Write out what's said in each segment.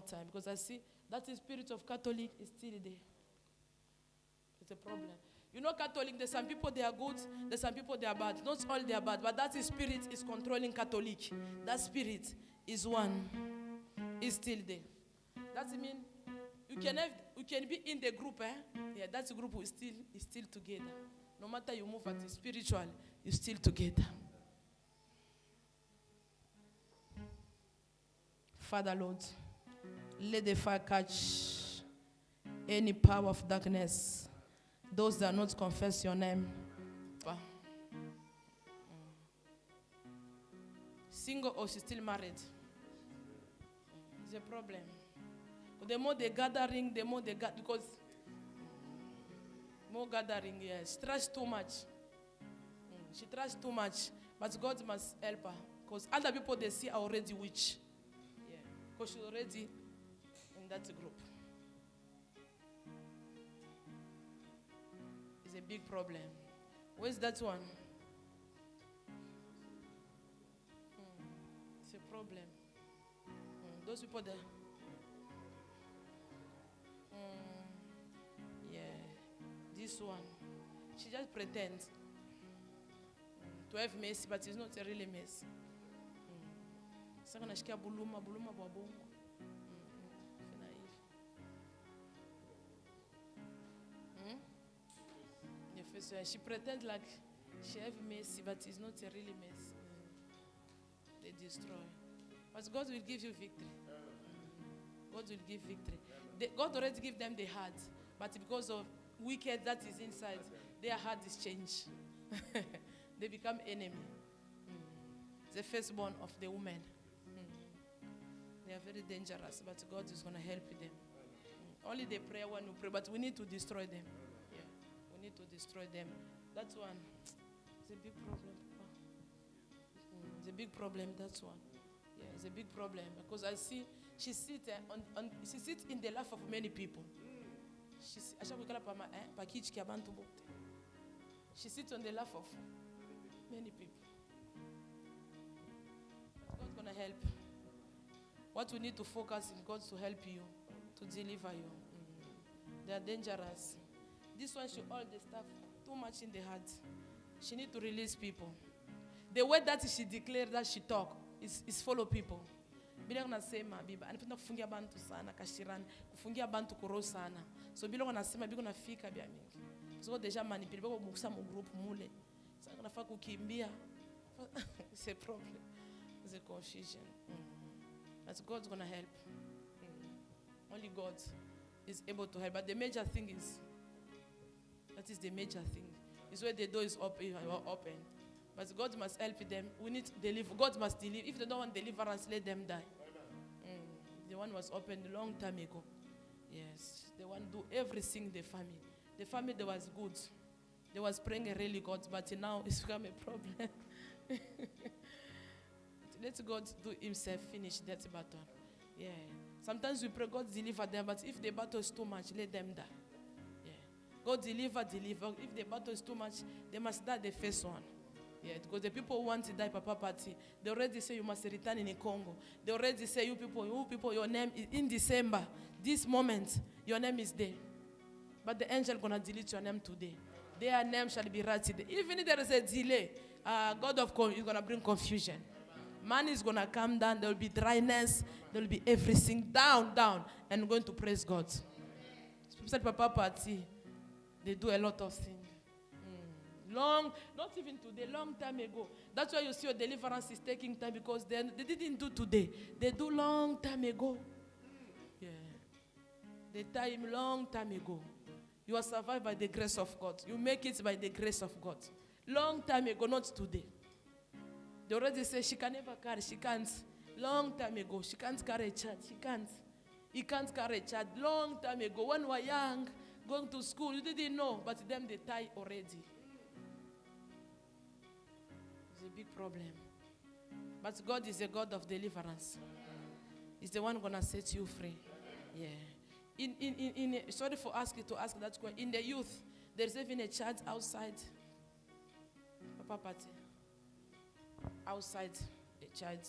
long time because I see that the spirit of Catholic is still there. It's a problem. You know, Catholic, there's some people they are good, there's some people they are bad. Not all they are bad, but that spirit is controlling Catholic. That spirit is one, is still there. That means you can be in the group, Yeah, that group is still together. No matter you move at the spiritual, you're still together. Father Lord, let the fire catch any power of darkness. Those that not confess your name. Single or she's still married? It's a problem. The more they gathering, the more they gather, because more gathering, yes. She tries too much. She tries too much, but God must help her. Because other people, they see are already witch. Yeah. Because she's already in that group. It's a big problem. Where's that one? It's a problem. Those people there. Yeah. This one. She just pretends to have mercy, but it's not really mercy. Sakana buluma babongo. She pretends like she have mercy, but it's not really mercy. They destroy. But God will give you victory. God will give victory. God already give them the heart, but because of wicked that is inside, their heart is changed. They become enemy. The firstborn of the woman. They are very dangerous, but God is going to help them. Only the prayer one we pray, but we need to destroy them. Yeah, we need to destroy them. That's one. It's a big problem. It's a big problem. That's one. Yeah, it's a big problem because I see she sits in the life of many people. She sits on the life of many people. God's gonna help. What we need to focus in God to help you, to deliver you. They are dangerous. This one should all the stuff too much in the heart. She need to release people. The way that she declared that she talk is follow people. Bila unasema biba anapenda kufungia bantu sana kashirani kufungia bantu kuro sana so bila unasema biko nafika bia mingi so deja manipule bako mukusa mu group mule sasa unafaa kukimbia. It's a problem. It's a confusion. But God's gonna help. Only God is able to help. But the major thing is that is the major thing. Is where the door is open. But God must help them. We need to deliver. God must deliver. If they don't want deliverance, let them die. The one was opened a long time ago. Yes. They want to do everything in the family. The family that was good. They was praying a really God, but now it's become a problem. Let God do himself finish that battle. Yeah. Sometimes we pray God deliver them, but if the battle is too much, let them die. Yeah. God deliver. If the battle is too much, they must die the first one. Yeah, because the people who want to die Papa Party, they already say you must return in Congo. They already say you people, your name is in December. This moment, your name is there. But the angel gonna delete your name today. Their name shall be written. Even if there is a delay, God is gonna bring confusion. Man is gonna come down. There will be dryness. There will be everything down, and going to praise God. People said Papa Party, they do a lot of things. Long, not even today, long time ago. That's why you see your deliverance is taking time because they didn't do today. They do long time ago. Yeah. The time, long time ago. You are survived by the grace of God. You make it by the grace of God. Long time ago, not today. They already say she can never carry, she can't. Long time ago, she can't carry a child, she can't. He can't carry a child. Long time ago, when we were young, going to school, you didn't know, but them they tie already. It's a big problem. But God is a God of deliverance. He's the one gonna set you free. Yeah. Sorry for asking to ask that question. In the youth, there's even a child outside. Papa Party. Outside a child.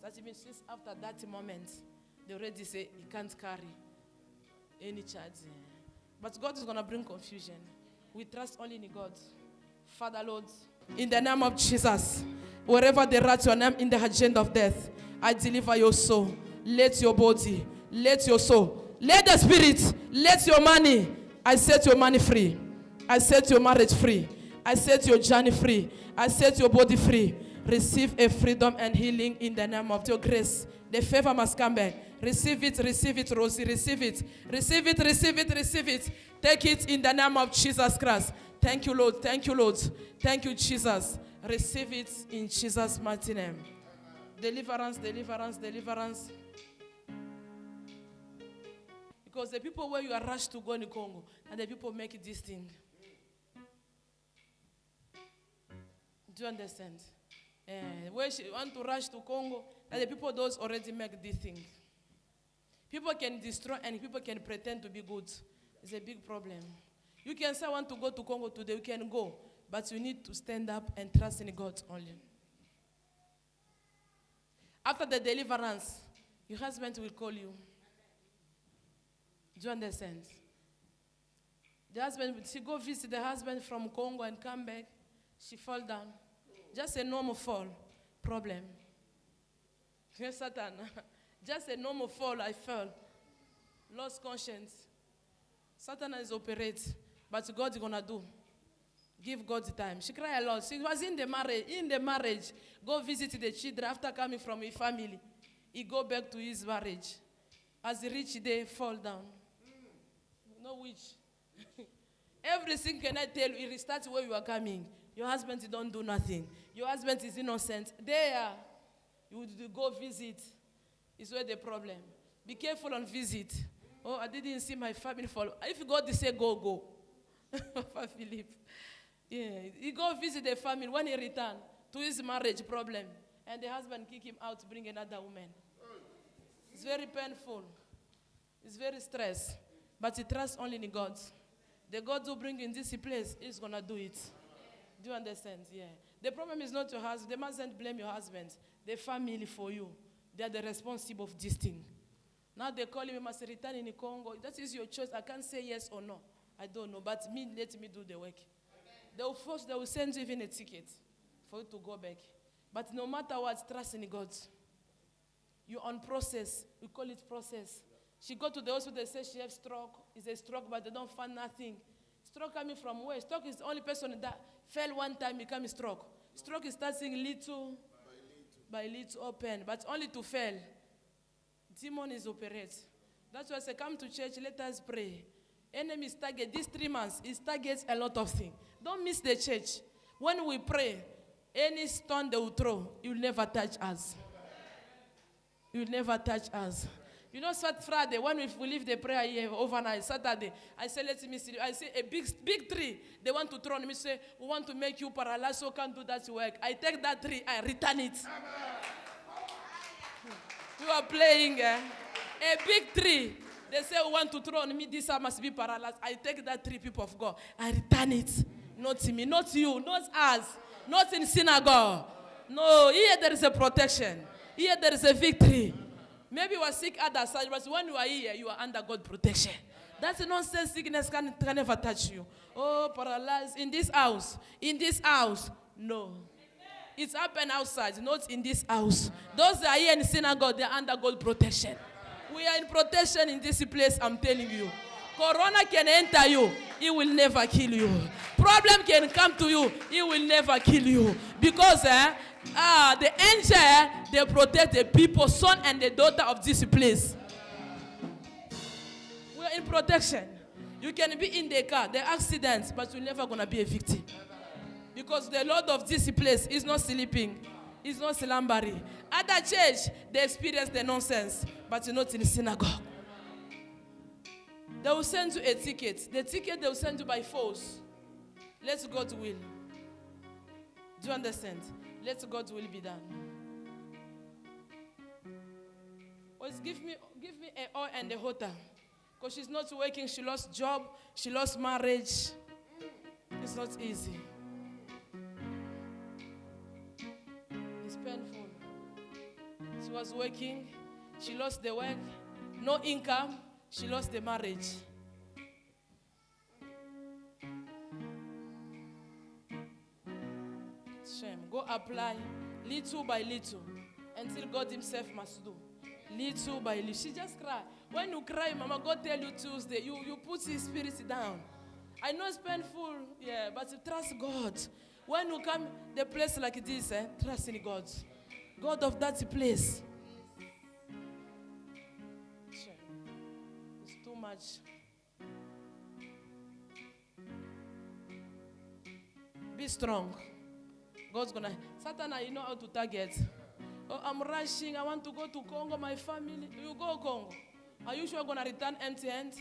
That means since after that moment, They already say he can't carry any child. But God is going to bring confusion. We trust only in God. Father, Lord, in the name of Jesus, wherever they write your name in the agenda of death, I deliver your soul. Let your body, let your soul, let the spirit, let your money. I set your money free. I set your marriage free. I set your journey free. I set your body free. Receive a freedom and healing in the name of your grace. The favor must come back. Receive it, Rosie. Receive it. Receive it, receive it. Take it in the name of Jesus Christ. Thank you, Lord. Thank you, Lord. Thank you, Jesus. Receive it in Jesus' mighty name. Deliverance. Because the people where you are rushed to go in Congo, and the people make this thing. Do you understand? Where she want to rush to Congo, and the people those already make this thing. People can destroy and people can pretend to be good. It's a big problem. You can say I want to go to Congo today, you can go. But you need to stand up and trust in God only. After the deliverance, your husband will call you. Do you understand? The husband, she go visit the husband from Congo and come back. She fall down. Just a normal fall. Problem. Yes, Satan. Just a normal fall, I fell. Lost conscience. Satan is operate. But God is going to do. Give God the time. She cried a lot. She was in the marriage. Go visit the children after coming from his family. He go back to his marriage. As he reach there, fall down. No witch. Everything can I tell you, it restarts where you are coming. Your husband don't do nothing. Your husband is innocent. There, you go visit. Is where the problem. Be careful on visit. Oh, I didn't see my family fall. If God say go. Philip. Yeah, he go visit the family. When he return to his marriage problem, and the husband kick him out, bring another woman. It's very painful. It's very stress. But he trusts only in God. The God who bring in this place is going to do it. Do you understand? Yeah. The problem is not your husband. They mustn't blame your husband. The family for you. They are the responsible of this thing. Now they call him, you must return in Congo. That is your choice. I can't say yes or no. I don't know. But let me do the work. They will send you even a ticket for you to go back. But no matter what, trust in God. You're on process. We call it process. She go to the hospital, they say she has stroke. It's a stroke, but they don't find nothing. Stroke coming from where? Stroke is the only person that fell one time, become a stroke. Stroke is starting little by little open, but only to fail. Demon is operate. That's why I say, come to church, let us pray. Enemies target, these 3 months, it targets a lot of things. Don't miss the church. When we pray, any stone they will throw, it will never touch us. It will never touch us. You know, Friday, when we leave the prayer here overnight, Saturday, I say, let me see. I see a big tree. They want to throw me, say, we want to make you paralyzed, so can't do that work. I take that tree, I return it. You are playing, a big tree. They say, we want to throw on me, this I must be paralyzed. I take that tree, people of God. I return it. Not me, not you, not us, not in synagogue. No, here there is a protection. Here there is a victory. Maybe you are sick other side, but when you are here, you are under God's protection. That's a nonsense. Sickness can never touch you. Oh, paralyzed in this house. In this house. No. It's happened outside, not in this house. Those that are here in synagogue, they are under God's protection. We are in protection in this place, I'm telling you. Corona can enter you. It will never kill you. Problem can come to you. It will never kill you. Because the angel, they protect the people, son and the daughter of this place. We are in protection. You can be in the car, the accident, but you're never going to be a victim. Because the Lord of this place is not sleeping. He's not slumbering. At the church, they experience the nonsense, but you're not in the synagogue. They will send you a ticket. The ticket they will send you by force. Let God's will. Do you understand? Let God's will be done. Always give me an oil and a water. Because she's not working. She lost job. She lost marriage. It's not easy. It's painful. She was working. She lost the work. No income. She lost the marriage. Shame. Go apply little by little until God himself must do. Little by little. She just cry. When you cry, Mama, God tell you Tuesday, you put his spirit down. I know it's painful, yeah, but trust God. When you come the place like this, trust in God. God of that place. It's too much. Be strong. God's gonna. Satan, you know how to target. Oh, I'm rushing. I want to go to Congo, my family. You go Congo. Are you sure you're gonna return empty-handed?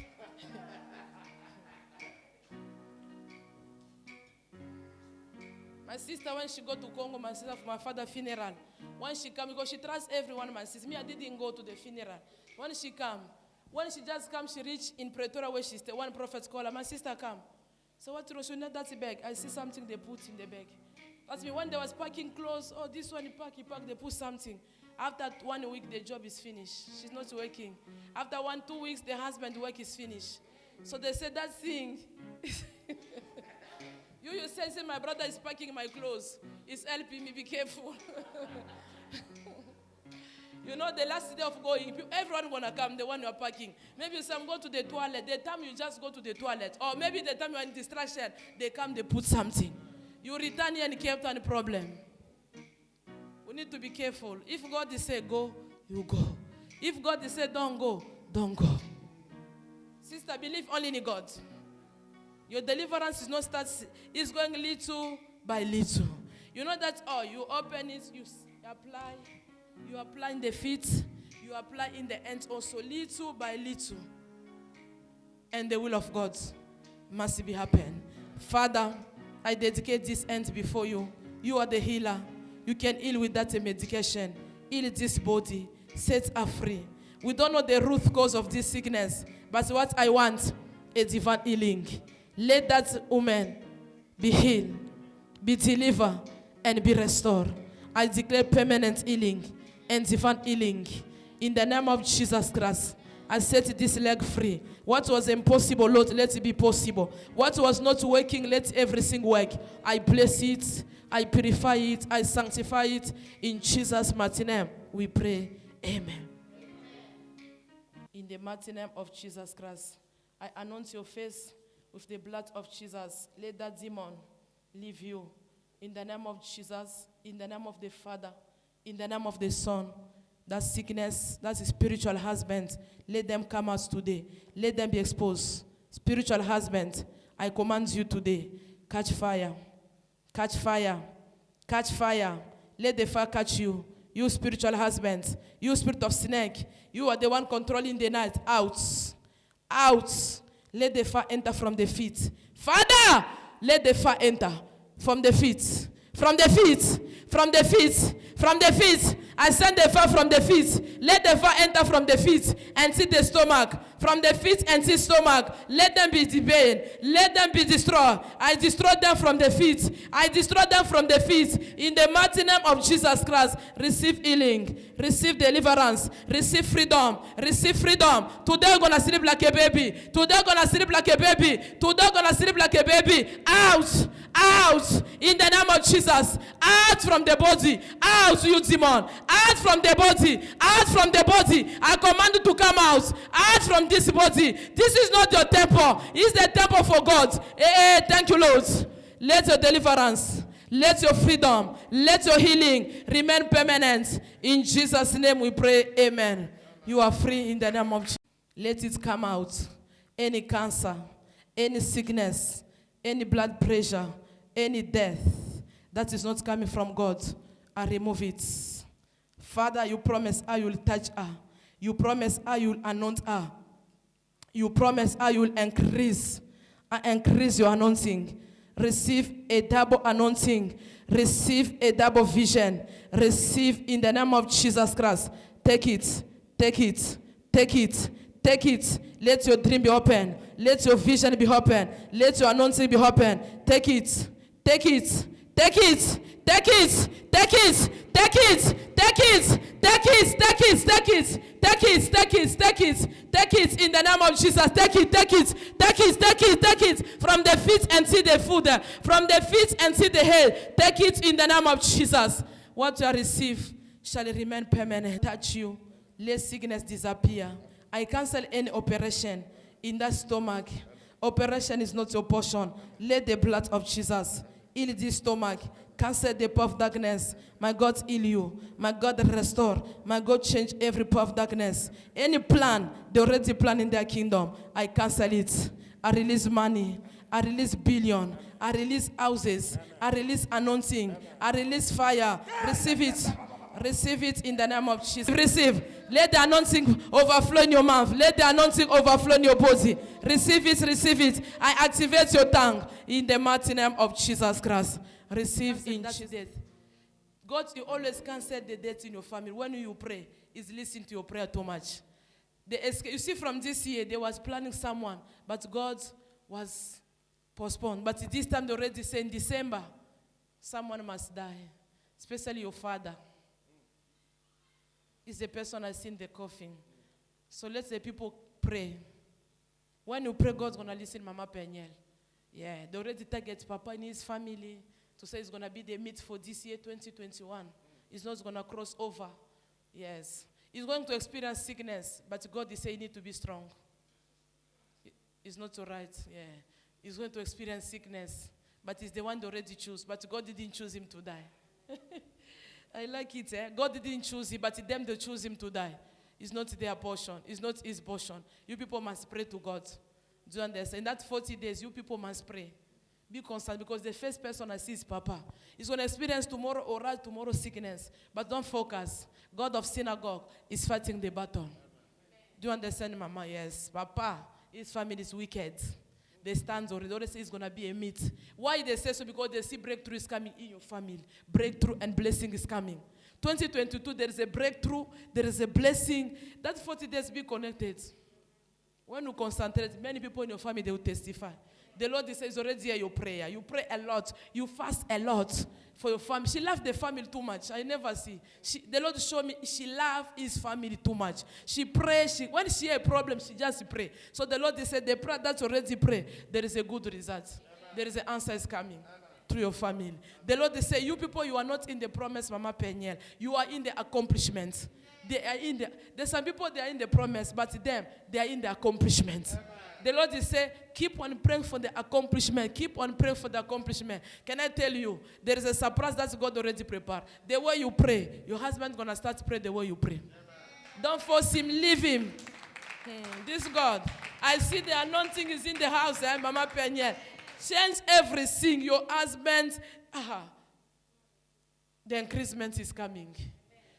My sister, when she go to Congo, my sister for my father's funeral, when she come, because she trusts everyone, my sister. Me, I didn't go to the funeral. When she just come, she reach in Pretoria where she stay. One prophet call her, my sister come. So what you know that's a bag? I see something they put in the bag. That's me. When they was packing clothes, oh, this one he pack, they put something. After 1 week, the job is finished. She's not working. After 1-2 weeks, the husband work is finished. So they said that thing. You say, my brother is packing my clothes. He's helping me, be careful. You know, the last day of going, everyone gonna come, the one you're packing. Maybe some go to the toilet. The time you just go to the toilet. Or maybe the time you're in distraction, they come, they put something. You return here and kept any problem. We need to be careful. If God is say go, you go. If God is say don't go, don't go. Sister, believe only in God. Your deliverance is not start. It's going little by little. You know that you open it, you apply. You apply in the feet. You apply in the hands also, little by little. And the will of God must be happen. Father, I dedicate this hand before you. You are the healer. You can heal with that medication. Heal this body. Set her free. We don't know the root cause of this sickness. But what I want, a divine healing. Let that woman be healed, be delivered, and be restored. I declare permanent healing and divine healing. In the name of Jesus Christ, I set this leg free. What was impossible, Lord, let it be possible. What was not working, let everything work. I bless it, I purify it, I sanctify it. In Jesus' mighty name, we pray. Amen. In the mighty name of Jesus Christ, I anoint your face with the blood of Jesus. Let that demon leave you. In the name of Jesus, in the name of the Father, in the name of the Son. That sickness, that's a spiritual husband. Let them come out today. Let them be exposed. Spiritual husband, I command you today. Catch fire. Catch fire. Catch fire. Let the fire catch you. You spiritual husband. You spirit of snake. You are the one controlling the night. Out. Out. Let the fire enter from the feet. Father, let the fire enter from the feet. From the feet. From the feet. From the feet. I send the fire from the feet. Let the fire enter from the feet and see the stomach. From the feet and see stomach. Let them be debayed. Let them be destroyed. I destroy them from the feet. I destroy them from the feet. In the mighty name of Jesus Christ, receive healing. Receive deliverance. Receive freedom. Receive freedom. Today you're going to sleep like a baby. Today you're going to sleep like a baby. Today you're going to sleep like a baby. Out. Out. In the name of Jesus. Out from the body. Out, you demon. Out from the body. Out from the body. I command you to come out. Out from this body. This is not your temple. It's the temple for God. Hey, thank you, Lord. Let your deliverance, let your freedom, let your healing remain permanent. In Jesus' name we pray. Amen. You are free in the name of Jesus. Let it come out. Any cancer, any sickness, any blood pressure, any death that is not coming from God, I remove it. Father, you promise I will touch her. You promise I will anoint her. You promise I will increase. I increase your anointing. Receive a double anointing. Receive a double vision. Receive in the name of Jesus Christ. Take it. Take it. Take it. Take it. Let your dream be open. Let your vision be open. Let your anointing be open. Take it. Take it. Take it. Take it. Take it. Take it. Take it. Take it. Take it. Take it. Take it, take it, take it, take it in the name of Jesus. Take it, take it, take it, take it, take it. From the feet until the foot, from the feet until the head. Take it in the name of Jesus. What you have received shall remain permanent. Touch you. Let sickness disappear. I cancel any operation in that stomach. Operation is not your portion. Let the blood of Jesus heal this stomach. Cancel the power of darkness. My God heal you. My God restore. My God change every power of darkness. Any plan, they already plan in their kingdom. I cancel it. I release money. I release billion. I release houses. I release anointing. I release fire. Receive it. Receive it in the name of Jesus. Receive. Let the anointing overflow in your mouth. Let the anointing overflow in your body. Receive it, receive it. I activate your tongue in the mighty name of Jesus Christ. Receive in Jesus. God, you always cancel the death in your family. When you pray, is listen to your prayer too much. You see, from this year, they was planning someone, but God was postponed. But this time they already say in December, someone must die, especially your father. Is the person I see in the coffin. So let the people pray. When you pray, God's going to listen, Mama Peniel. Yeah, they already target Papa and his family to say it's going to be the meet for this year, 2021. It's not going to cross over. Yes. He's going to experience sickness, but God is saying you need to be strong. It's not all right. Yeah. He's going to experience sickness, but it's the one they already choose. But God didn't choose him to die. I like it. God didn't choose him, but them they choose him to die. It's not their portion. It's not his portion. You people must pray to God. Do you understand? In that 40 days, you people must pray. Be constant, because the first person I see is Papa. He's going to experience tomorrow oral, tomorrow sickness. But don't focus. God of synagogue is fighting the battle. Do you understand, Mama? Yes. Papa, his family is wicked. They stand already. They already say it's going to be a meet. Why they say so? Because they see breakthrough is coming in your family. Breakthrough and blessing is coming. 2022, there is a breakthrough. There is a blessing. That 40 days be connected. When you concentrate, many people in your family, they will testify. The Lord says already hear your prayer. You pray a lot. You fast a lot for your family. She loves the family too much. I never see. The Lord showed me she loves his family too much. She prays. When she has a problem, she just pray. So the Lord said, the prayer that's already pray, there is a good result. Amen. There is an answer is coming. Amen. Through your family. The Lord say, you people, you are not in the promise, Mama Peniel. You are in the accomplishment. They are in the. There's some people they are in the promise, but them they are in the accomplishment. Amen. The Lord is saying, keep on praying for the accomplishment. Keep on praying for the accomplishment. Can I tell you, there is a surprise that God already prepared. The way you pray, your husband is going to start to pray the way you pray. Amen. Don't force him, leave him. This God. I see the anointing is in the house, Mama Peniel. Change everything. Your husband, the increasement is coming.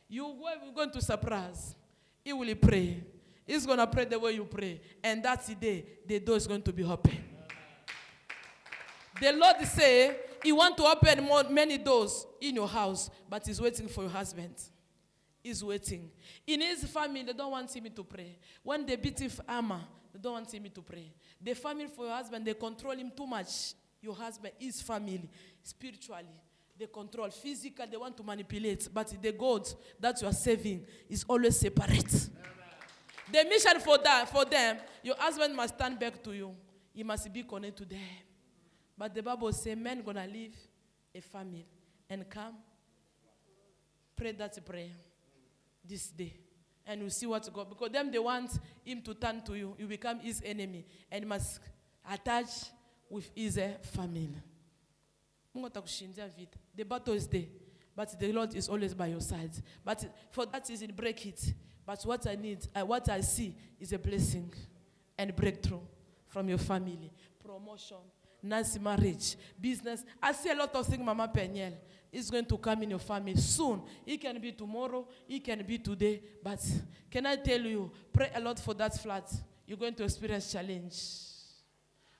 You're going to surprise. He will pray. He's going to pray the way you pray. And that's the day the door is going to be open. The Lord say he wants to open many doors in your house, but he's waiting for your husband. He's waiting. In his family, they don't want him to pray. When they beat him armor, they don't want him to pray. The family for your husband, they control him too much. Your husband, his family, spiritually, they control. Physically, they want to manipulate. But the God that you are saving is always separate. The mission for them, your husband must stand back to you. He must be connected to them. But the Bible says men going to leave a family and come. Pray that prayer this day. And you see what God, because them they want him to turn to you. You become his enemy. And you must attach with his family. The battle is there. But the Lord is always by your side. But for that reason, break it. But what I need, what I see is a blessing and breakthrough from your family. Promotion, nice marriage, business. I see a lot of things, Mama Peniel. It's going to come in your family soon. It can be tomorrow. It can be today. But can I tell you, pray a lot for that flat. You're going to experience challenge.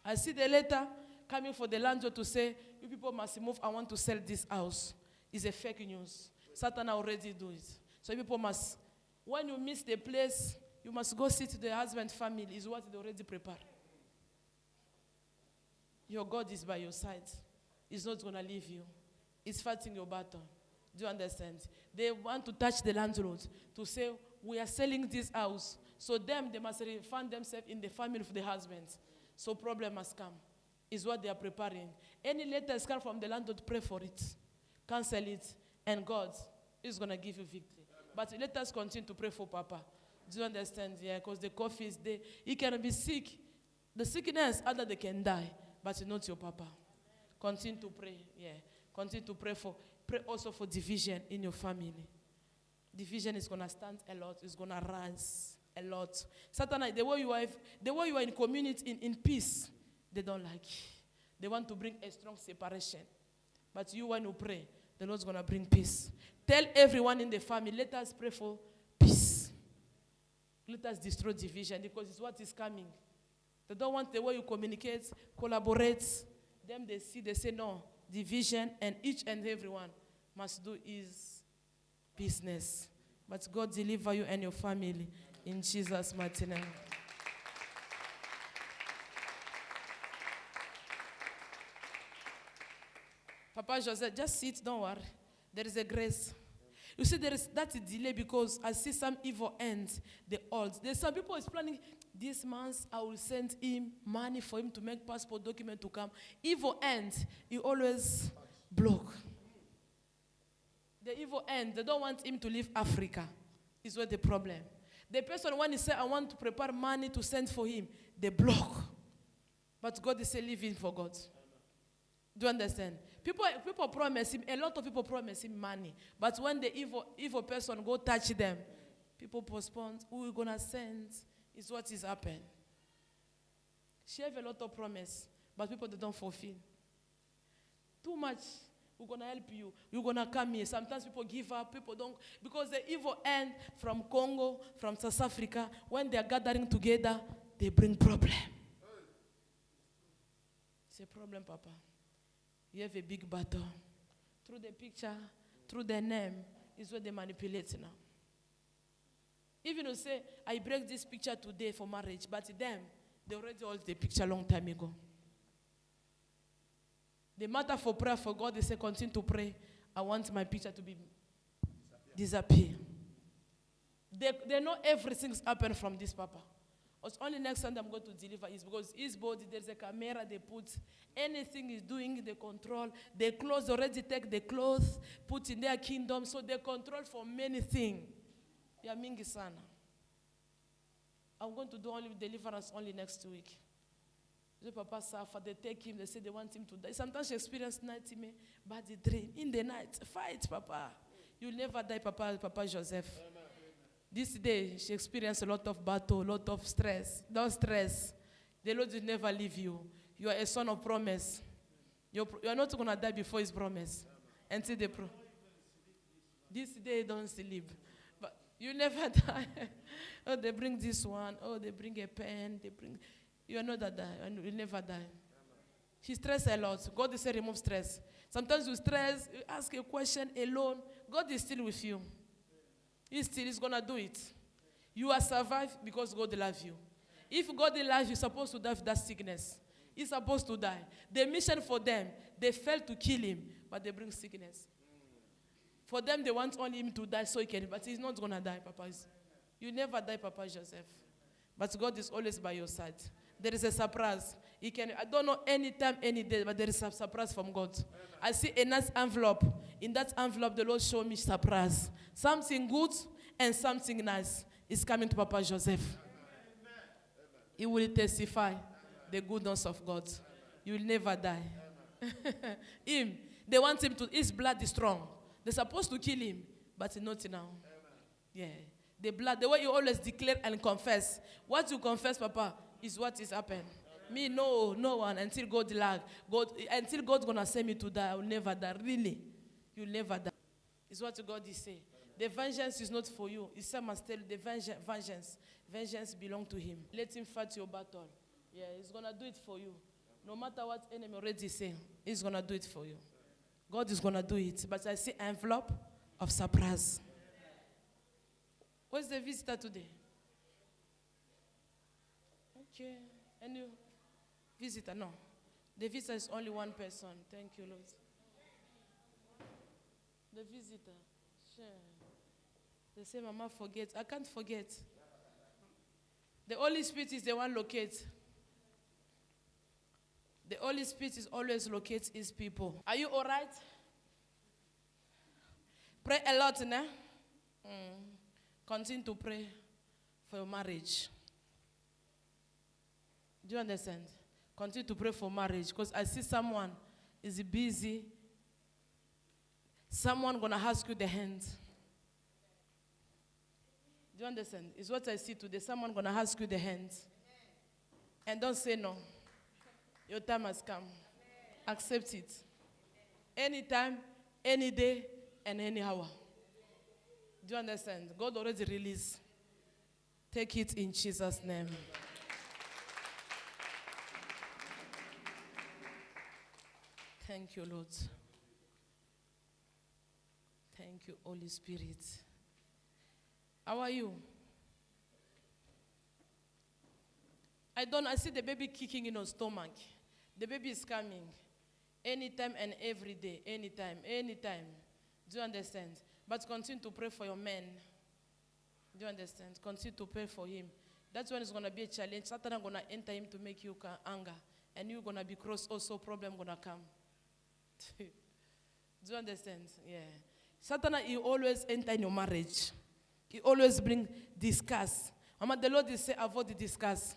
I see the letter coming for the landlord to say, you people must move. I want to sell this house. It's a fake news. Satan already do it. So people must, when you miss the place, you must go see to the husband family. Is what they already prepared. Your God is by your side. He's not going to leave you. He's fighting your battle. Do you understand? They want to touch the landlord to say, we are selling this house. So them, they must find themselves in the family of the husband. So problem must come. Is what they are preparing. Any letters come from the landlord, pray for it. Cancel it. And God is going to give you victory. But let us continue to pray for Papa. Do you understand? Yeah, because the coffee is there. He can be sick. The sickness, other they can die. But not your Papa. Continue to pray. Yeah. Continue to pray for. Pray also for division in your family. Division is going to stand a lot. It's going to rise a lot. Satan, the way you are in community, in peace, they don't like. They want to bring a strong separation. But you, when you pray, the Lord's going to bring peace. Tell everyone in the family, let us pray for peace. Let us destroy division because it's what is coming. They don't want the way you communicate, collaborate. Them they see, they say no. Division, and each and everyone must do his business. But God deliver you and your family in Jesus' mighty name. Papa Joseph, just sit, don't worry. There is a grace. You see, there is that delay because I see some evil ends, the odds. There's some people is planning, this month I will send him money for him to make passport document to come. Evil ends, you always block. The evil end, they don't want him to leave Africa, is what the problem. The person, when he say, I want to prepare money to send for him, they block. But God is saying, leave him for God. Do you understand? People promise him, a lot of people promise him money. But when the evil person go touch them, people postpone, who we're going to send, is what is happening. She have a lot of promise, but people they don't fulfill. Too much, we're going to help you. You're going to come here. Sometimes people give up, people don't, because the evil end from Congo, from South Africa, when they are gathering together, they bring problem. It's a problem, Papa. You have a big battle. Through the picture, through the name, is what they manipulate now. Even you say, I break this picture today for marriage, but them, they already hold the picture long time ago. The matter for prayer for God, they say, continue to pray. I want my picture to be disappear. They know everything's happened from this Papa. It's only next Sunday I'm going to deliver is because his body, there's a camera they put. Anything he's doing, they control. Their clothes already take the clothes, put in their kingdom, so they control for many things. Ya mingi sana. I'm going to do only deliverance only next week. The Papa suffer, they take him, they say they want him to die. Sometimes she experience nightmare, bad dream. In the night, fight, Papa. You'll never die, Papa Joseph. Amen. This day, she experienced a lot of battle, a lot of stress. Don't stress. The Lord will never leave you. You are a son of promise. You are not going to die before his promise. Until the this day, don't sleep. But you never die. Oh, they bring this one. Oh, they bring a pen. They bring. You are not that die. And you will never die. She stressed a lot. God is saying remove stress. Sometimes you stress, you ask a question alone. God is still with you. He still is going to do it. You are survived because God loves you. If God loves you, you're supposed to die with that sickness. He's supposed to die. The mission for them, they failed to kill him, but they bring sickness. For them, they want only him to die so he can, but he's not going to die, Papa. You never die, Papa Joseph. But God is always by your side. There is a surprise. He can, I don't know any time, any day, but there is a surprise from God. Amen. I see a nice envelope. In that envelope, the Lord showed me surprise. Something good and something nice is coming to Papa Joseph. Amen. He will testify the goodness of God. Amen. You will never die. Him, they want him to, his blood is strong. They're supposed to kill him, but not now. Amen. Yeah. The blood, the way you always declare and confess. What you confess, Papa, is what is happened. Me, no one, until God lag. Until God's going to send me to die, I will never die. Really. You'll never die. It's what God is saying. The vengeance is not for you. He said, must tell you, the vengeance belongs to him. Let him fight your battle. Yeah, he's going to do it for you. No matter what enemy already say, he's going to do it for you. God is going to do it. But I see envelope of surprise. Where's the visitor today? Okay. And you? Visitor, no. The visitor is only one person. Thank you, Lord. The visitor. Sure. They say, Mama, forget. I can't forget. The Holy Spirit is the one locate. The Holy Spirit is always locates his people. Are you all right? Pray a lot, nah? Continue to pray for your marriage. Do you understand? Continue to pray for marriage. Because I see someone is busy. Someone going to ask you the hand. Do you understand? It's what I see today. Someone going to ask you the hand. And don't say no. Your time has come. Accept it. Anytime, any day, and any hour. Do you understand? God already released. Take it in Jesus' name. Thank you, Lord. Thank you, Holy Spirit. How are you? I see the baby kicking in your stomach. The baby is coming. Anytime and every day. Anytime. Do you understand? But continue to pray for your man. Do you understand? Continue to pray for him. That's when it's going to be a challenge. Satan is going to enter him to make you anger. And you're going to be cross also, problem going to come. Do you understand? Yeah. Satan, he always enter in your marriage. He always bring discuss. Mama, the Lord is say avoid the discuss.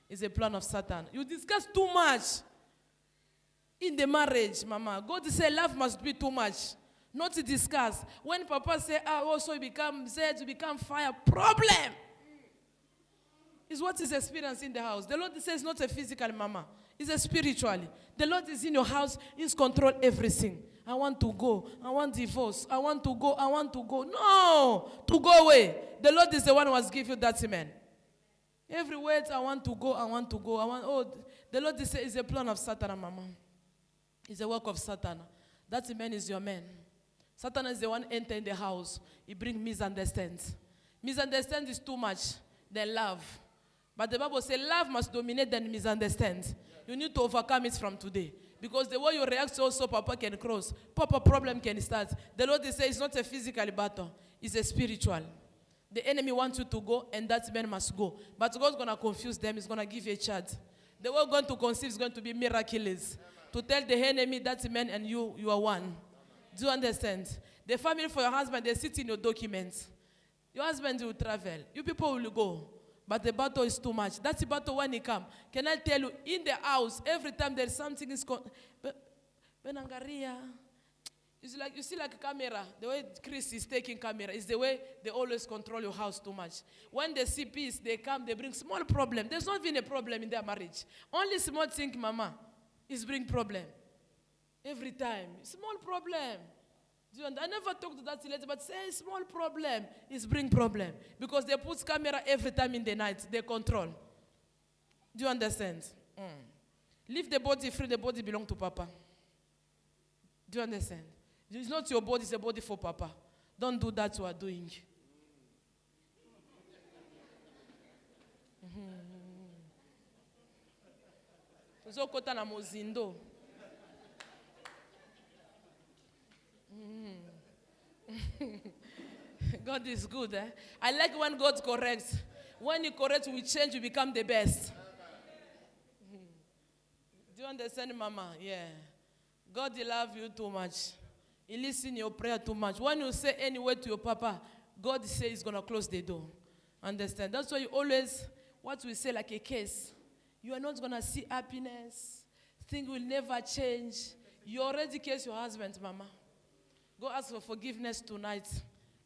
It's a plan of Satan. You discuss too much in the marriage, Mama. God say love must be too much. Not to discuss. When Papa say, also you become Z, you become fire, problem. It's what is experienced in the house. The Lord says not a physical, Mama. It's a spiritually. The Lord is in your house. He's control everything. I want to go. I want divorce. I want to go. I want to go. No. To go away. The Lord is the one who has given you that amen. Every word, I want to go. I want to go. The Lord is a plan of Satan, Mama. It's a work of Satan. That man is your man. Satan is the one enter in the house. He brings misunderstandings. Misunderstand is too much than love. But the Bible says love must dominate than misunderstand. You need to overcome it from today. Because the way you react also, Papa can cross. Papa problem can start. The Lord says it's not a physical battle. It's a spiritual. The enemy wants you to go and that man must go. But God's going to confuse them. He's going to give you a child. The way you're going to conceive is going to be miraculous. To tell the enemy that man and you are one. Do you understand? The family for your husband, they sit in your documents. Your husband will travel. You people will go. But the battle is too much. That's the battle when he comes. Can I tell you, in the house, every time there's something is Benangaria. It's like, you see like a camera. The way Chris is taking camera is the way they always control your house too much. When they see peace, they come, they bring small problem. There's not even a problem in their marriage. Only small thing, Mama, is bring problem. Every time. Small problem. I never talk to that lady, but say small problem is bring problem. Because they put camera every time in the night. They control. Do you understand? Leave the body free. The body belongs to Papa. Do you understand? It's not your body. It's a body for Papa. Don't do that you are doing. Zokota na mozindo. God is good. I like when God corrects. When you correct, we change, you become the best. Do you understand, Mama? Yeah. God will love you too much. He listens your prayer too much. When you say any word to your Papa, God says he's going to close the door. Understand? That's why you always, what we say like a case, you are not going to see happiness. Things will never change. You already case your husband, Mama. Go ask for forgiveness tonight.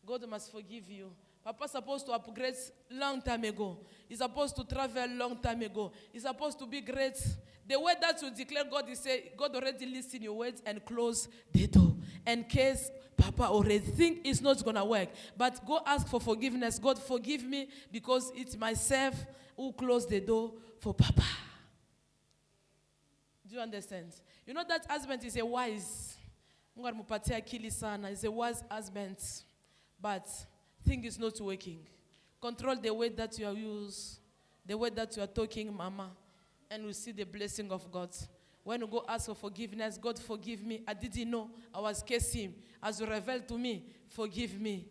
God must forgive you. Papa's supposed to upgrade long time ago. He's supposed to travel long time ago. He's supposed to be great. The word that you declare, God is say, God already listened your words and close the door. In case Papa already think it's not going to work. But go ask for forgiveness. God, forgive me because it's myself who closed the door for Papa. Do you understand? You know that husband is a wise. He's a wise husband. But thing is not working. Control the way that you are used. The way that you are talking, Mama. And we see the blessing of God. When you go ask for forgiveness, God forgive me. I didn't know. I was cursing him. As you revealed to me, forgive me.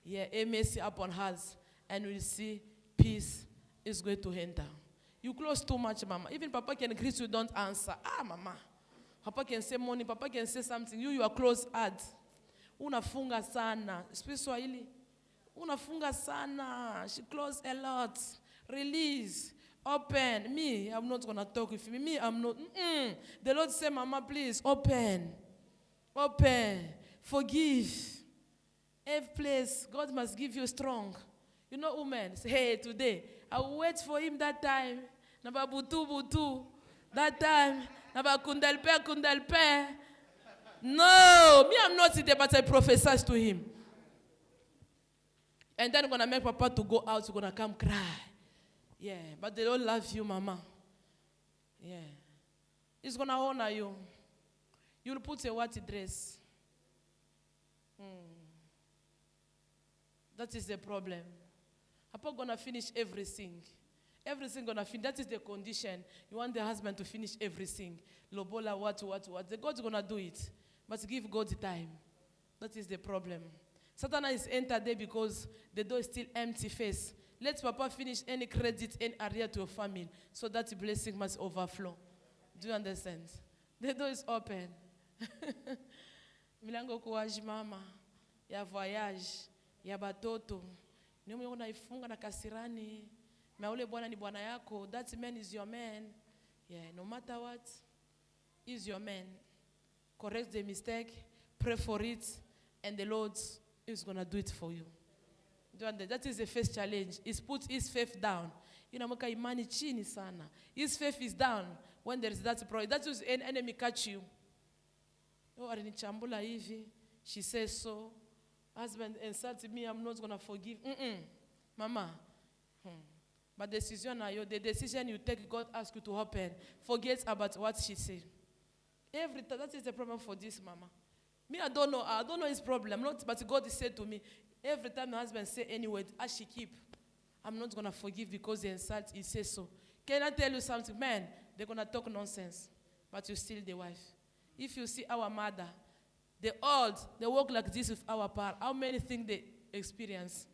Yeah, a mercy upon us. And we'll see peace is going to enter. You close too much, mama. Even Papa can greet you, don't answer. Mama. Papa can say money, Papa can say something. You are close ad. Unafunga sana. Speak Swahili. Unafunga sana. She close a lot. Release. Open. Me, I'm not going to talk with you. Me, I'm not. The Lord say, Mama, please, open. Open. Forgive. Every place, God must give you strong. You know, women say, hey, today, I will wait for him that time. Naba butu. That time. Naba kundalpe. No, me, I'm not there, but I prophesy to him. And then I'm going to make Papa to go out. You're going to come cry. Yeah, but they don't love you, Mama. Yeah. He's going to honor you. You'll put a white dress. That is the problem. Papa going to finish everything. Everything going to finish. That is the condition. You want the husband to finish everything. Lobola, what. The God's going to do it. But give God time. That is the problem. Satan is entered there because the door is still empty face. Let Papa finish any credit, any area to your family, so that the blessing must overflow. Do you understand? The door is open. Milango kuwaji mama, ya voyage, ya batoto. Niyo unaifunga na kasirani. Maule bwana ni bwana yako. That man is your man. Yeah, no matter what, is your man. Correct the mistake, pray for it, and the Lord is going to do it for you. That is the first challenge. Is put his faith down. Inamweka imani chini sana. His faith is down when there is that problem. That is an enemy catch you. Oh, alinichambula hivi. She says so. Husband insulted me, I'm not going to forgive. Mama. But the decision you take, God asks you to open. Forget about what she said. Every time, that is the problem for this mama. Me, I don't know his problem. But God said to me, every time my husband say any word, as she keep, I'm not going to forgive because the insult, he says so. Can I tell you something? Man, they're going to talk nonsense, but you're still the wife. If you see our mother, the old, they walk like this with our power. How many things they experience?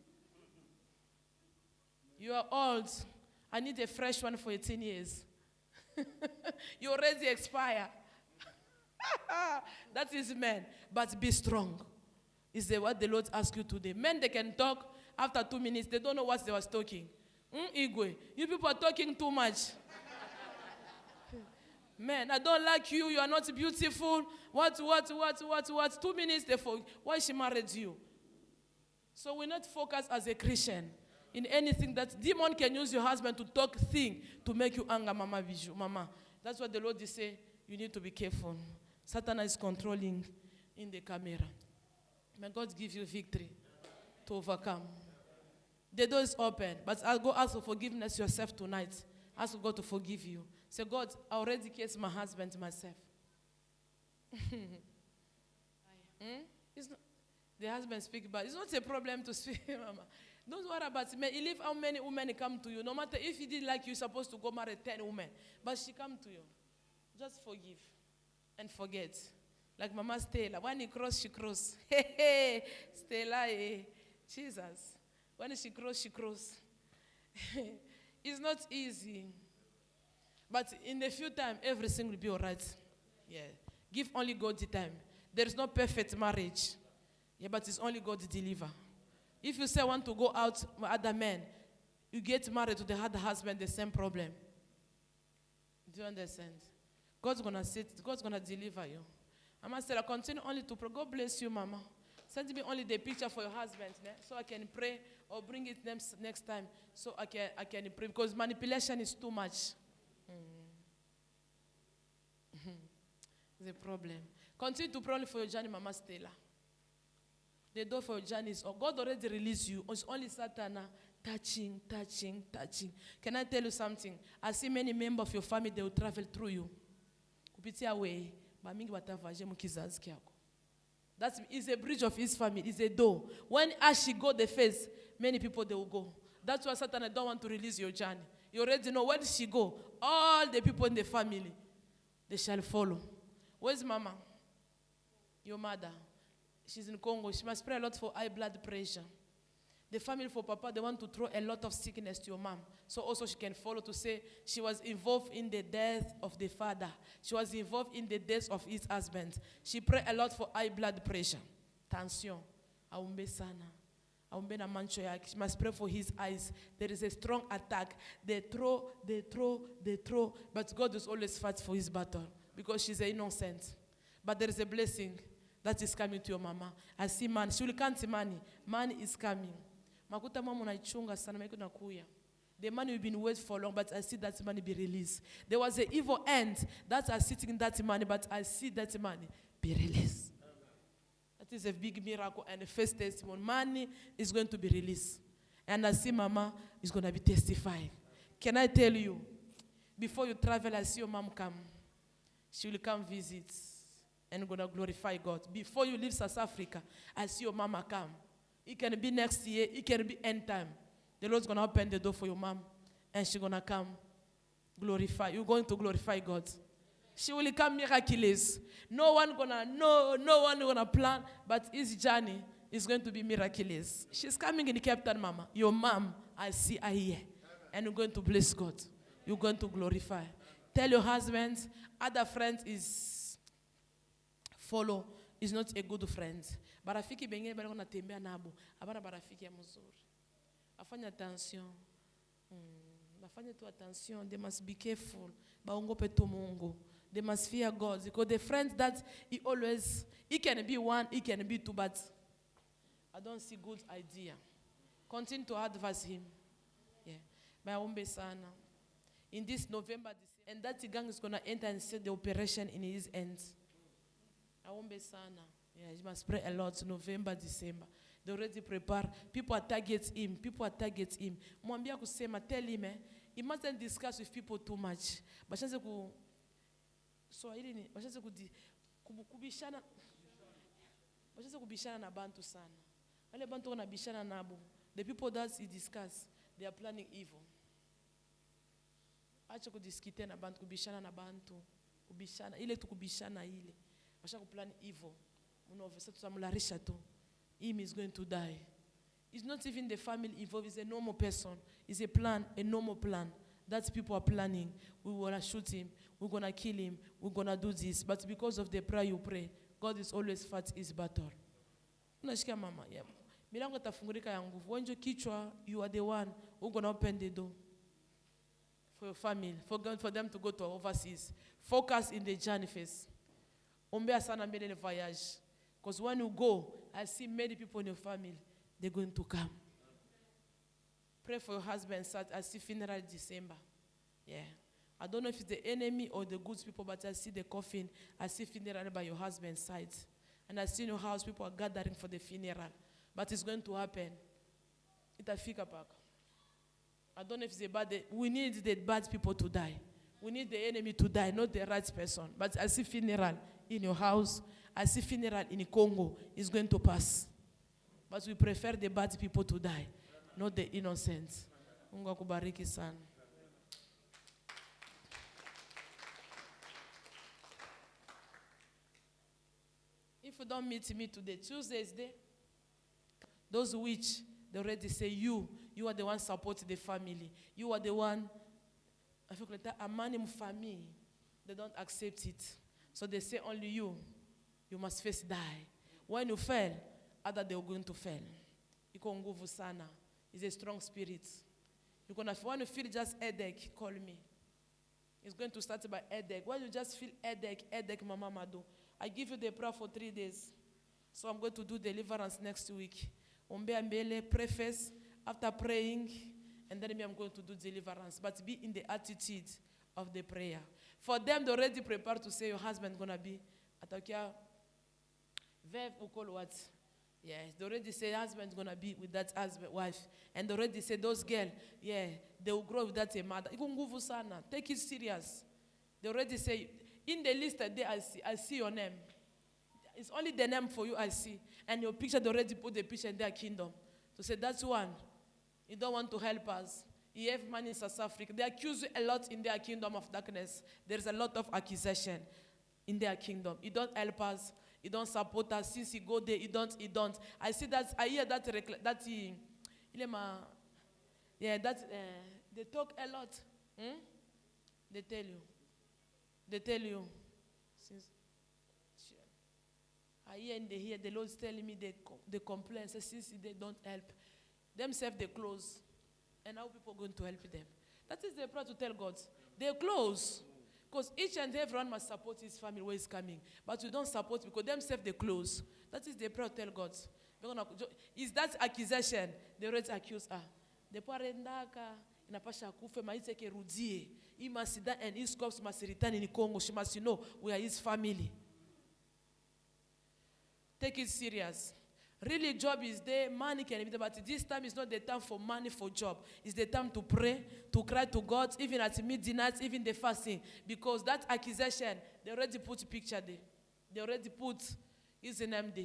You are old. I need a fresh one for 18 years. You already expire. That is men. But be strong. Is what the Lord asks you today. Men, they can talk. After 2 minutes, they don't know what they was talking. Igwe, you people are talking too much. Man, I don't like you. You are not beautiful. What? 2 minutes, why she married you? So we're not focused as a Christian in anything that demon can use your husband to talk thing to make you anger, Mama Bijou. Mama, that's what the Lord is saying. You need to be careful. Satan is controlling in the camera. May God give you victory to overcome. The door is open, but I'll go ask for forgiveness yourself tonight. Ask God to forgive you. Say, God, I already kissed my husband myself. It's not, the husband speak about it. It's not a problem to speak, Mama. Don't worry about it. He leave how many women come to you. No matter if he didn't like you, you're supposed to go marry 10 women. But she come to you. Just forgive and forget. Like Mama Stella. When he cross, she cross. Hey, Stella, Jesus. When she cross. It's not easy. But in a few time, everything will be all right. Yeah. Give only God the time. There is no perfect marriage. Yeah, but it's only God to deliver. If you say want to go out with other men, you get married to the other husband, the same problem. Do you understand? God's going to deliver you. Mama said, I continue only to pray. God bless you, Mama. Send me only the picture for your husband, so I can pray, or bring it next time so I can pray. Because manipulation is too much. The problem. Continue to pray only for your journey, Mama Stella. The door for your journey is, God already released you. It's only Satan touching. Can I tell you something? I see many members of your family, they will travel through you. Kupitia way, ba mingi watavaje mukizazi kyako. That is a bridge of his family. It's a door. When Ashi go the face, many people they will go. That's why Satan don't want to release your journey. You already know where she go. All the people in the family, they shall follow. Where's Mama? Your mother. She's in Congo. She must pray a lot for high blood pressure. The family for Papa, they want to throw a lot of sickness to your mom. So also she can follow to say she was involved in the death of the father. She was involved in the death of his husband. She prayed a lot for high blood pressure. Tension. Aumbe sana. Aumbe na mancho yake. She must pray for his eyes. There is a strong attack. They throw. But God is always fight for his battle because she's innocent. But there is a blessing that is coming to your mama. I see money. She will count money. Money is coming. Makuta mama unaichunga sana maiko nakuya. The money we've been waiting for long, but I see that money be released. There was an evil end that are sitting in that money, but I see that money be released. That is a big miracle and a first testimony. Money is going to be released. And I see mama is going to be testifying. Can I tell you, before you travel, I see your mom come. She will come visit and going to glorify God. Before you leave South Africa, I see your mama come. It can be next year. It can be end time. The Lord's going to open the door for your mom. And she's going to come glorify. You're going to glorify God. She will come miraculous. No one going to plan. But his journey is going to be miraculous. She's coming in Cape Town, mama. Your mom, I see her here. And you're going to bless God. You're going to glorify. Tell your husband, other friends is follow. Is not a good friend. Barafiki bengine bali wanatembea nabo. Abana barafiki ya mzuri. Afanya attention. Afanya tu attention. They must be careful. Baongope tu Mungu. They must fear God. Because the friends that he can be one, he can be two, but I don't see good idea. Continue to advise him. Yeah. Baombe sana. In this November, and that gang is going to enter and set the operation in his hands. Aombe sana. Yeah, you must pray a lot. November, December. They already prepare. People are target him. Mwambia kusema, tell him, he mustn't discuss with people too much. Bashanze ku Swahili ni bashanze kubishana. Bashanze kubishana na bantu sana. Wale bantu wanabishana nabo. The people that he discuss, they are planning evil. Acha kudiskite na bantu, kubishana na bantu. Kubishana ile tukubishana ile. Basha kuplan evil. Him is going to die. It's not even the family involved. It's a normal person. It's a normal plan. That's people are planning. We want to shoot him. We're going to kill him. We're going to do this. But because of the prayer you pray, God is always fight his battle. Unashika mama. Yeah. Milango tafungurika ya nguvu. Wenjo kichwa, you are the one who's going to open the door for your family, for them to go to overseas. Focus in the journey first. Ombea sana mbele le voyage. Because when you go, I see many people in your family, they're going to come. Pray for your husband. I see funeral December. Yeah. I don't know if it's the enemy or the good people, but I see the coffin. I see funeral by your husband's side. And I see in your house, people are gathering for the funeral. But it's going to happen. Itafika paka. I don't know if it's a bad. We need the bad people to die. We need the enemy to die, not the right person. But I see funeral in your house. I see funeral in Congo. It's going to pass. But we prefer the bad people to die, not the innocent. Mungu akubariki sana. If you don't meet me today, Tuesday is there. Those which they already say you are the one supporting the family. You are the one. I feel like that a man in family, they don't accept it. So they say only you must first die. When you fail, other they are going to fail. Iko nguvu sana. It's a strong spirit. When you feel just headache, call me. It's going to start by headache. When you just feel headache, Mama Mado, I give you the prayer for 3 days. So I'm going to do deliverance next week. Ombe ambele, pray first. After praying, and then I'm going to do deliverance. But be in the attitude of the prayer. For them, they already prepared to say your husband going to be. Atakia, Vev ukol what? Yes, they already say husband's going to be with that husband, wife. And they already say those girls, yeah, they will grow with that mother. Take it serious. They already say, in the list that day I see your name. It's only the name for you I see. And your picture, they already put the picture in their kingdom. To say, that's one. You don't want to help us. You have money in South Africa. They accuse you a lot in their kingdom of darkness. There's a lot of accusation in their kingdom. You don't help us. You don't support us. Since you go there, you don't. I see that. I hear that Yeah, they talk a lot. They tell you. Since I hear and they hear, the Lord's telling me they complain. So since they don't help, themselves they close. And how people going to help them? That is the prayer to tell God. They close. Because each and everyone must support his family where he's coming. But you don't support because themselves they close. That is the prayer to tell God. Is that accusation? They already accuse her. The parendaka inapasha kufe maite ke rudie. He must sit down and his corpse must return in Congo. She must know we are his family. Take it serious. Really, job is there, money can be there, but this time is not the time for money, for job. It's the time to pray, to cry to God, even at midnight, even the fasting. Because that accusation, they already put a picture there. They already put his name there.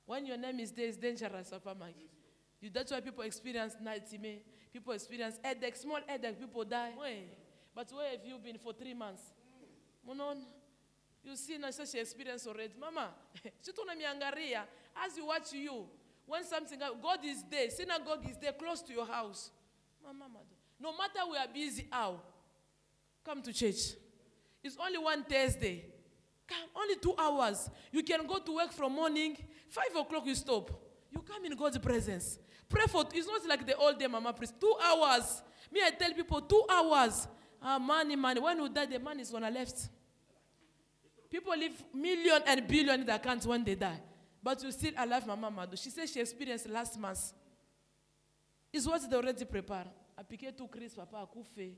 When your name is there, it's dangerous, Papa Mike. That's why people experience nightmare. People experience headache, small headache, people die. But where have you been for 3 months? You see now such experience already. Mama, as you watch you, when something, God is there, synagogue is there, close to your house. Mama, no matter we are busy, how? Come to church. It's only one Thursday. Come, only 2 hours. You can go to work from morning, 5 o'clock you stop. You come in God's presence. Pray for, it's not like the old day, Mama, please. 2 hours. Me, I tell people, 2 hours. Money. When you die, the money is gonna left. People live million and billion in the account when they die. But you still alive, Mama Madu. She said she experienced last month. It's what they already prepared. Appliqué to Christ, Papa, Akufe.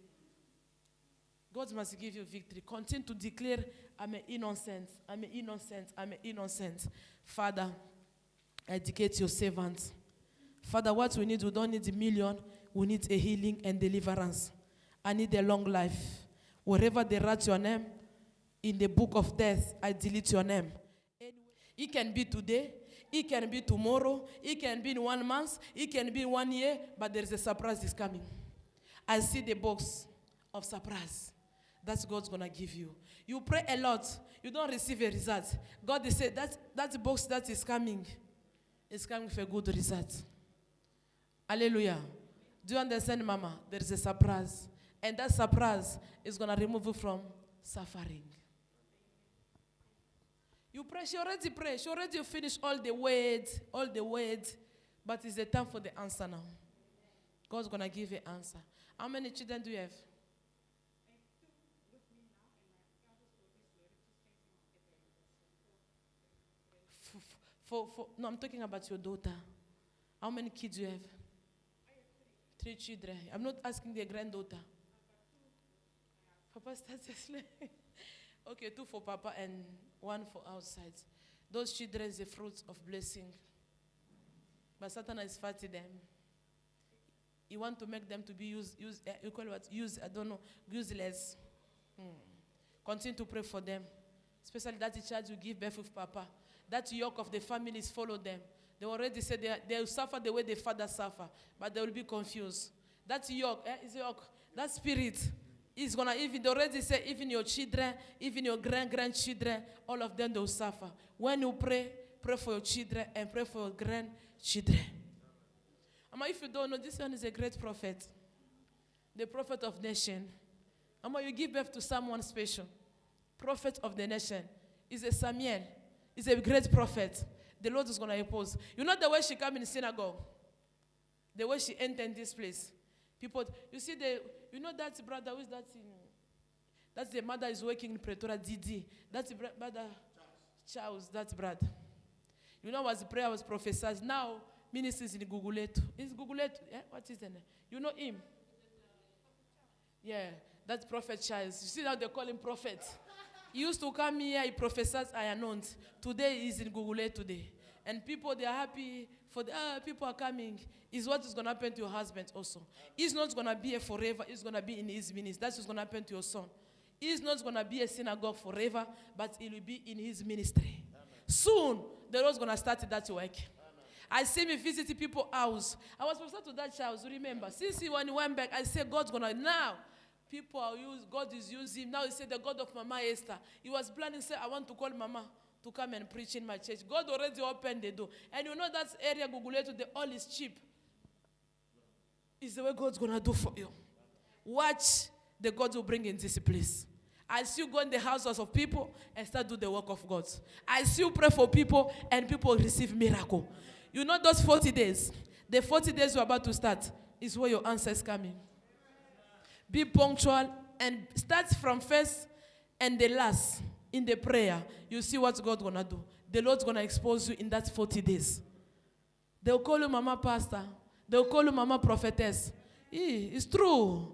God must give you victory. Continue to declare, I'm an innocent. I'm an innocent. I'm an innocent. Father, educate your servants. Father, what we need, we don't need a million. We need a healing and deliverance. I need a long life. Wherever they write your name, in the book of death, I delete your name. It can be today, it can be tomorrow, it can be in 1 month, it can be 1 year, but there is a surprise is coming. I see the box of surprise. That's God's gonna give you. You pray a lot, you don't receive a result. God is saying that box that is coming with a good result. Hallelujah. Do you understand, Mama? There is a surprise. And that surprise is gonna remove you from suffering. You pray, she already prayed. She already finished all the words. But it's the time for the answer now. God's going to give you an answer. How many children do you have? No, I'm talking about your daughter. How many kids do you have? 3 children. I'm not asking the granddaughter. Papa starts okay, 2 for Papa and 1 for outside. Those children are the fruits of blessing. But Satan is fighting them. He wants to make them to be useless. Continue to pray for them. Especially that child you give birth with Papa. That yoke of the families follow them. They already said they will suffer the way the father suffer, but they will be confused. That yoke, is a yoke. That spirit is gonna, even they already say, even your children, even your grandchildren, all of them they will suffer. When you pray for your children and pray for your grandchildren. If you don't know, this one is a great prophet. The prophet of nation. You give birth to someone special. Prophet of the nation. Is a Samuel. Is a great prophet. The Lord is going to oppose. You know the way she came in the synagogue? The way she entered this place. People, you see, you know that brother, who is that? That's the mother is working in Pretoria, Didi. That's the brother, Charles, that brother. You know what the prayer was prophesied. Now, ministers in Guguletu. Is Guguletu? Yeah? What is the name? You know him? Yeah, that's Prophet Charles. You see how they call him prophet. He used to come here, he prophesied, I announced. Today he's in Guguletu today. And people, they are happy for the, people are coming. Is what is going to happen to your husband also. He's not going to be here forever. He's going to be in his ministry. That's what's going to happen to your son. He's not going to be a synagogue forever, but he will be in his ministry. Amen. Soon, the Lord's going to start that work. Amen. I see me visiting people's house. I was prophesied to that house, remember. Since when he went back, I said, God's going to, now, people are used, God is using him. Now he said, the God of Mama Esther. He was planning, say, I want to call Mama to come and preach in my church. God already opened the door. And you know that area, Guguletu, the oil is cheap. It's the way God's going to do for you. Watch the God will bring in this place. I see you go in the houses of people and start do the work of God. I see you pray for people and people receive miracle. You know those 40 days? The 40 days you're about to start is where your answer is coming. Be punctual and start from first and the last in the prayer. You see what God's going to do. The Lord's going to expose you in that 40 days. They'll call you Mama Pastor. They'll call you Mama Prophetess. It's true.